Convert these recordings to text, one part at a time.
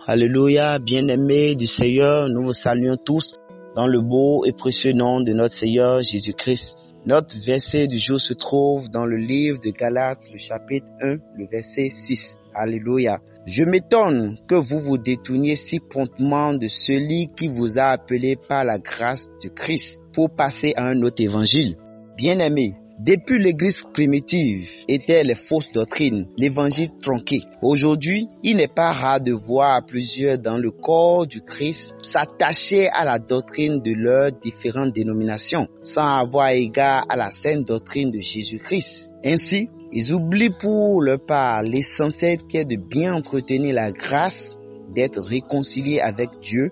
Alléluia, bien-aimés du Seigneur, nous vous saluons tous dans le beau et précieux nom de notre Seigneur Jésus-Christ. Notre verset du jour se trouve dans le livre de Galates, le chapitre 1, le verset 6. Alléluia. Je m'étonne que vous vous détourniez si promptement de celui qui vous a appelé par la grâce de Christ pour passer à un autre évangile. Bien-aimés, depuis l'église primitive étaient les fausses doctrines, l'évangile tronqué. Aujourd'hui, il n'est pas rare de voir plusieurs dans le corps du Christ s'attacher à la doctrine de leurs différentes dénominations, sans avoir égard à la sainte doctrine de Jésus-Christ. Ainsi, ils oublient pour leur part l'essentiel qui est de bien entretenir la grâce d'être réconciliés avec Dieu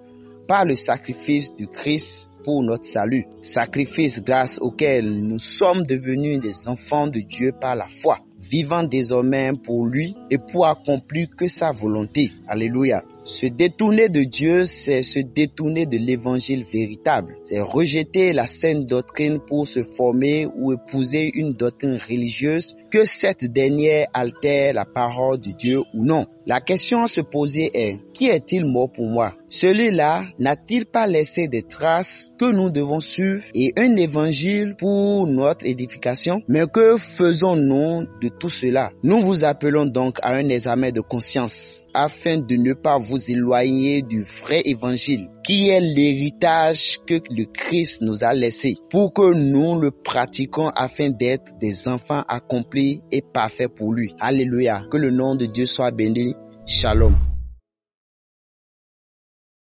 par le sacrifice du Christ pour notre salut, sacrifice grâce auquel nous sommes devenus des enfants de Dieu par la foi, vivant désormais pour lui et pour accomplir que sa volonté. Alléluia. Se détourner de Dieu, c'est se détourner de l'évangile véritable. C'est rejeter la saine doctrine pour se former ou épouser une doctrine religieuse, que cette dernière altère la parole de Dieu ou non. La question à se poser est, qui est-il mort pour moi? Celui-là n'a-t-il pas laissé des traces que nous devons suivre et un évangile pour notre édification? Mais que faisons-nous de tout cela? Nous vous appelons donc à un examen de conscience afin de ne pas vous éloigner du vrai évangile, qui est l'héritage que le Christ nous a laissé, pour que nous le pratiquions afin d'être des enfants accomplis et parfaits pour lui. Alléluia. Que le nom de Dieu soit béni. Shalom.